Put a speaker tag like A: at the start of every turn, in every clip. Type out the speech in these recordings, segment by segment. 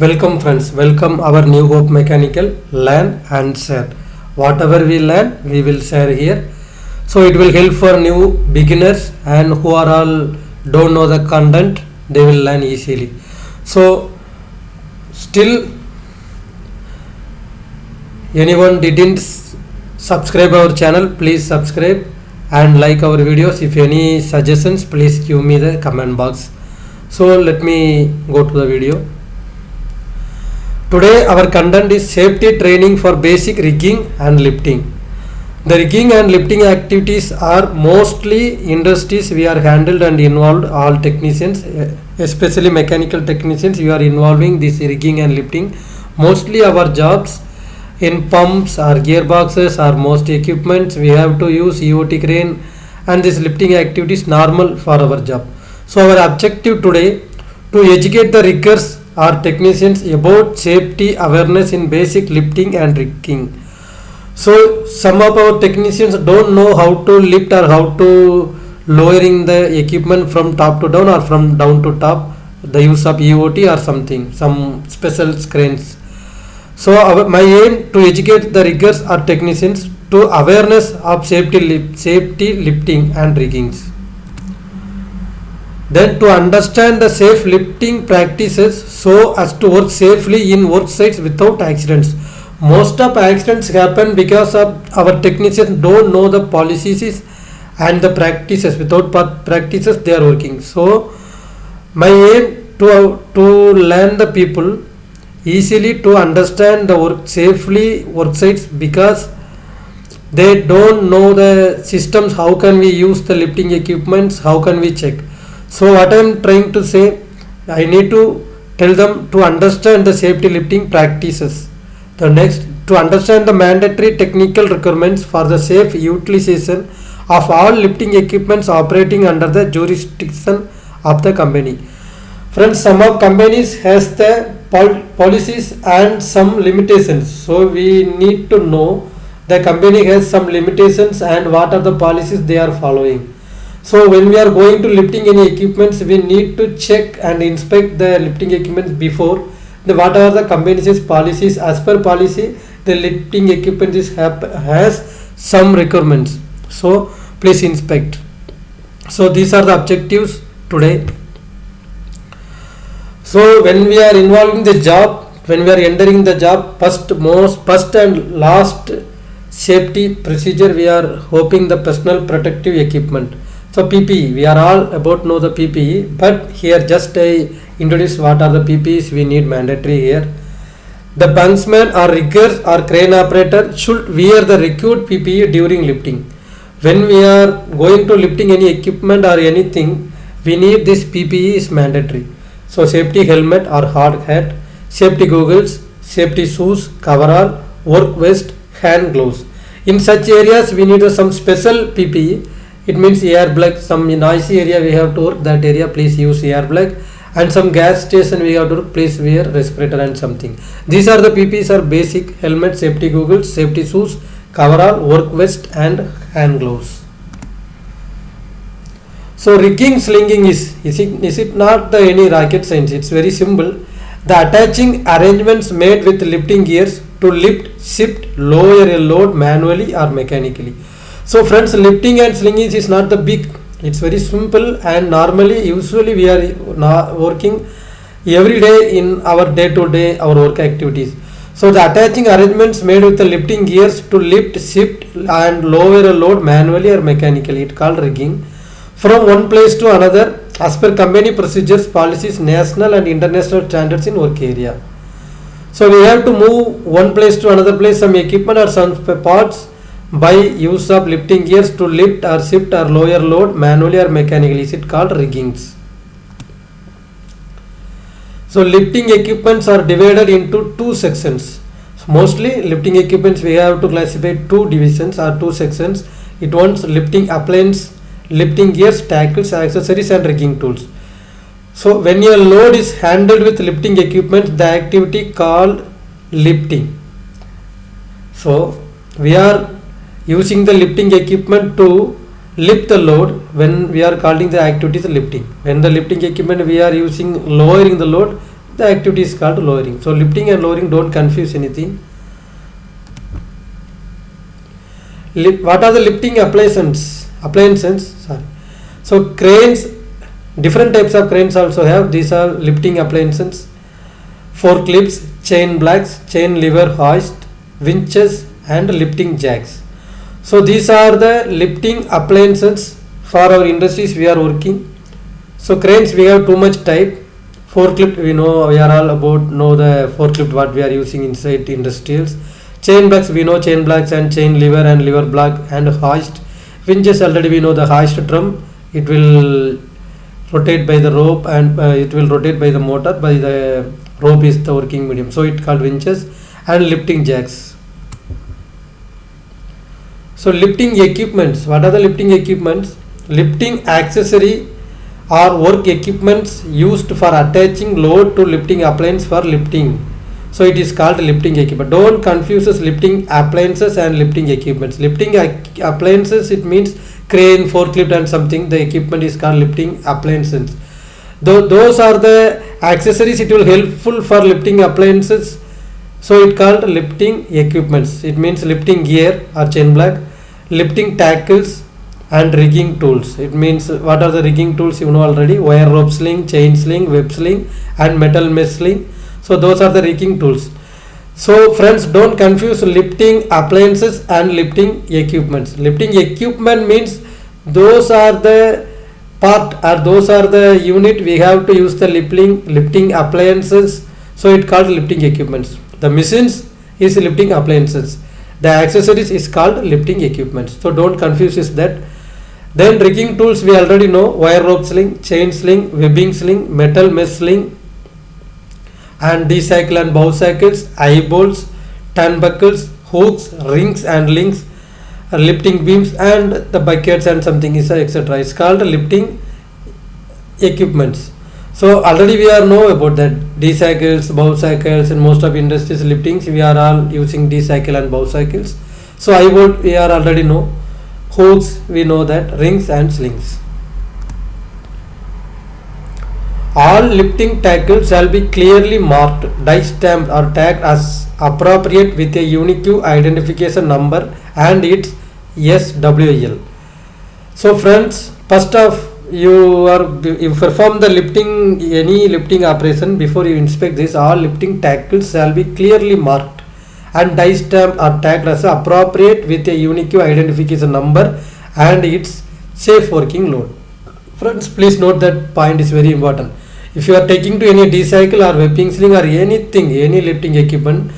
A: Welcome friends, welcome our New Hope Mechanical Learn and Share. Whatever we learn, we will share here. So it will help for new beginners and who are all don't know the content, they will learn easily. So still anyone didn't subscribe our channel, please subscribe and like our videos. If any suggestions, please give me the comment box. So let me go to the video. Today our content is safety training for basic rigging and lifting. The rigging and lifting activities are mostly industries we are handled and involved. All technicians, especially mechanical technicians, we are involving this rigging and lifting. Mostly our jobs in pumps or gearboxes or most equipments we have to use EOT crane, and this lifting activity is normal for our job. So our objective today to educate the riggers or technicians about safety awareness in basic lifting and rigging. So some of our technicians don't know how to lift or how to lowering the equipment from top to down or from down to top, the use of EOT or something, some special cranes. So my aim to educate the riggers or technicians to awareness of safety lifting and riggings. Then to understand the safe lifting practices so as to work safely in work sites without accidents. Most of accidents happen because of our technicians don't know the policies and the practices. Without practices they are working. So my aim to learn the people easily to understand the work safely work sites, because they don't know the systems. How can we use the lifting equipments? How can we check? So what I am trying to say, I need to tell them to understand the safety lifting practices. The next, to understand the mandatory technical requirements for the safe utilization of all lifting equipments operating under the jurisdiction of the company. Friends, some of companies has the policies and some limitations. So we need to know the company has some limitations and what are the policies they are following. So when we are going to lifting any equipments, we need to check and inspect the lifting equipments before. What are the company's policies? As per policy, the lifting equipment has some requirements. So please inspect. So these are the objectives today. So when we are involving the job, when we are entering the job, first and last safety procedure, we are hoping the personal protective equipment. So PPE, we are all about know the PPE, but here just I introduce what are the PPEs we need mandatory here. The bunksman or riggers or crane operator should wear the required PPE during lifting. When we are going to lifting any equipment or anything, we need this PPE is mandatory. So safety helmet or hard hat, safety goggles, safety shoes, coverall, work vest, hand gloves. In such areas we need some special PPE. It means air plug. Some noisy area we have to work, that area please use air plug, and some gas station we have to work, please wear respirator and something. These are the PPEs are basic: helmet, safety goggles, safety shoes, coverall, work vest and hand gloves. So rigging slinging is it not the any rocket science? It's very simple. The attaching arrangements made with lifting gears to lift, shift, lower a load manually or mechanically. So friends, lifting and slinging is not the big, it's very simple, and normally usually we are working every day in our day-to-day our work activities. So the attaching arrangements made with the lifting gears to lift, shift and lower a load manually or mechanically, it called rigging, from one place to another as per company procedures, policies, national and international standards in work area. So we have to move one place to another place some equipment or some parts by use of lifting gears to lift or shift or lower load manually or mechanically, is it called riggings. So lifting equipments are divided into two sections. So mostly lifting equipments we have to classify two divisions or two sections. It wants lifting appliance, lifting gears, tackles, accessories and rigging tools. So when your load is handled with lifting equipment, the activity called lifting. So we are using the lifting equipment to lift the load. When we are calling the activities lifting, when the lifting equipment we are using lowering the load, the activity is called lowering. So lifting and lowering, don't confuse anything. What are the lifting appliances? Sorry. So cranes, different types of cranes also have. These are lifting appliances: forklifts, chain blocks, chain lever hoist, winches, and lifting jacks. So these are the lifting appliances for our industries we are working. So cranes, we have too much type. Forklift, we are all about know the forklift what we are using inside industrials. Chain blocks, we know chain blocks and chain lever and lever block and hoist. Winches, already we know the hoist drum. It will rotate by the rope and it will rotate by the motor. By the rope is the working medium. So it called winches. And lifting jacks. So lifting equipments. What are the lifting equipments? Lifting accessory or work equipments used for attaching load to lifting appliance for lifting. So it is called lifting equipment. Don't confuse lifting appliances and lifting equipments. Lifting appliances, it means crane, forklift and something. The equipment is called lifting appliances. Those are the accessories. It will helpful for lifting appliances. So it called lifting equipments. It means lifting gear or chain block, lifting tackles and rigging tools. It means what are the rigging tools, you know already: wire rope sling, chain sling, web sling and metal mesh sling. So those are the rigging tools. So friends, don't confuse lifting appliances and lifting equipments. Lifting equipment means those are the part or those are the unit we have to use the lifting appliances. So it called lifting equipments. The machines is lifting appliances. The accessories is called lifting equipments. So don't confuse that. Then rigging tools, we already know: wire rope sling, chain sling, webbing sling, metal mesh sling and D-cycle and bow cycles, eye bolts, turnbuckles, hooks, rings and links, lifting beams and the buckets and something is etc. It's called lifting equipments. So already we are know about that D-cycles, bow cycles. In most of industries liftings, we are all using D-cycle and bow cycles. So eye bolt, we are already know. Hooks, we know that. Rings and slings. All lifting tackles shall be clearly marked, die stamped or tagged as appropriate with a unique identification number and its SWL. So friends, first off, you perform the lifting, any lifting operation. Before you inspect this, all lifting tackles shall be clearly marked and die stamped or tagged as appropriate with a unique identification number and its safe working load. Friends, please note that point is very important. If you are taking to any D-cycle or webbing sling or anything, any lifting equipment,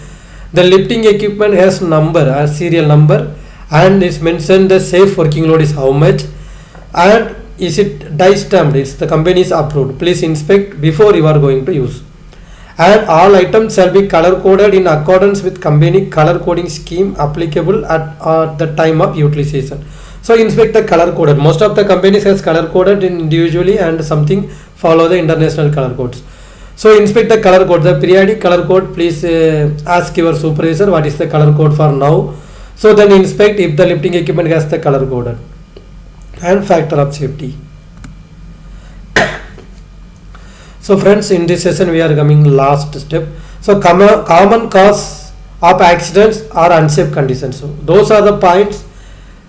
A: the lifting equipment has number or serial number and is mentioned the safe working load is how much and is it die stamped, it's the company is approved. Please inspect before you are going to use. And all items shall be color coded in accordance with company color coding scheme applicable at the time of utilization. So inspect the color coded. Most of the companies has color coded individually and something follow the international color codes. So inspect the color code, the periodic color code. Please ask your supervisor what is the color code for now. So then inspect if the lifting equipment has the color coded. And factor of safety. So friends, in this session we are coming last step. So common cause of accidents or unsafe conditions. So those are the points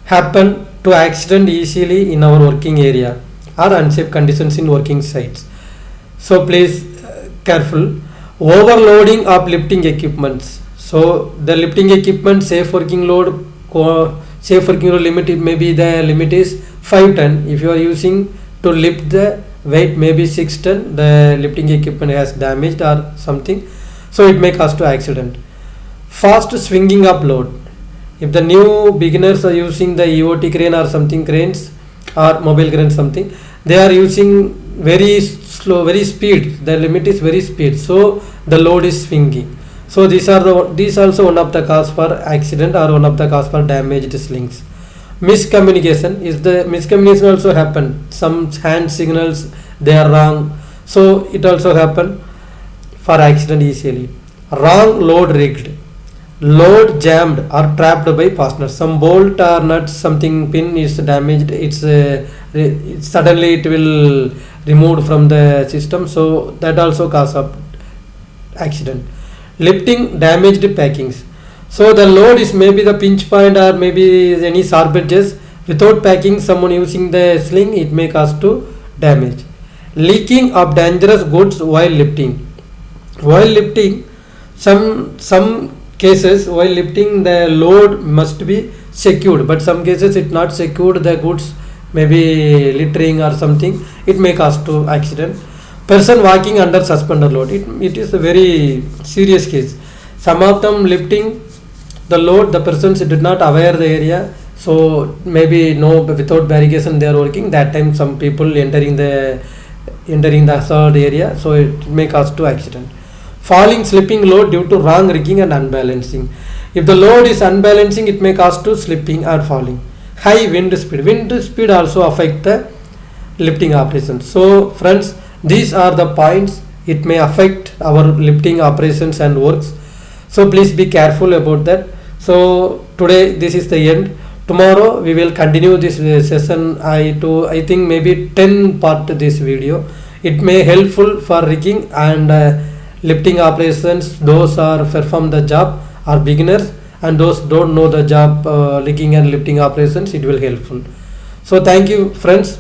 A: happen to accident easily in our working area or unsafe conditions in working sites. So please careful. Overloading of lifting equipments. So the lifting equipment safe working load limit, maybe the limit is 5 ton. If you are using to lift the weight maybe 6 ton, the lifting equipment has damaged or something, so it may cause to accident. Fast swinging up load. If the new beginners are using the EOT crane or something cranes or mobile crane something, they are using very slow, very speed. The limit is very speed, so the load is swinging. So these also one of the cause for accident or one of the cause for damaged slings. Miscommunication is the miscommunication also happen. Some hand signals they are wrong, so it also happen for accident easily. Wrong load rigged, load jammed or trapped by fasteners. Some bolt or nut, something pin is damaged. Suddenly it will removed from the system, so that also cause of accident. Lifting damaged packings. So the load is maybe the pinch point or maybe any sharp edges. Without packing, someone using the sling, it may cause to damage. Leaking of dangerous goods while lifting. While lifting, some cases while lifting the load must be secured, but some cases it not secured, the goods maybe littering or something, it may cause to accident. Person walking under suspender load, it is a very serious case. Some of them lifting the load, the persons did not aware the area, so maybe no, without barricades they are working, that time some people entering the hazard area, so it may cause to accident. Falling slipping load due to wrong rigging and unbalancing. If the load is unbalancing, it may cause to slipping or falling. High wind speed also affect the lifting operations. So friends, these are the points it may affect our lifting operations and works, so please be careful about that. So today this is the end. Tomorrow we will continue this session. I think maybe 10 part this video. It may helpful for rigging and lifting operations. Those are perform the job are beginners, and those don't know the job rigging and lifting operations, it will helpful. So thank you friends.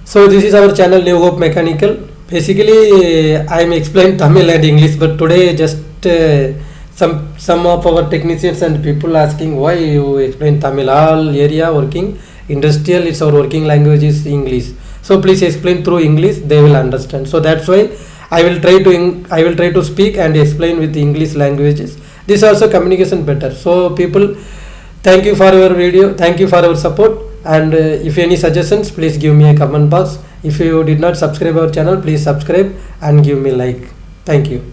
A: So this is our channel New Hope Mechanical. Basically I am explain Tamil and English, but today just some of our technicians and people asking why you explain Tamil. All area working industrial, it's our working language is English, so please explain through English, they will understand. So that's why I will try to speak and explain with English languages. This also communication better. So people, thank you for your video, thank you for your support, and if any suggestions, please give me a comment box. If you did not subscribe our channel, please subscribe and give me like. Thank you.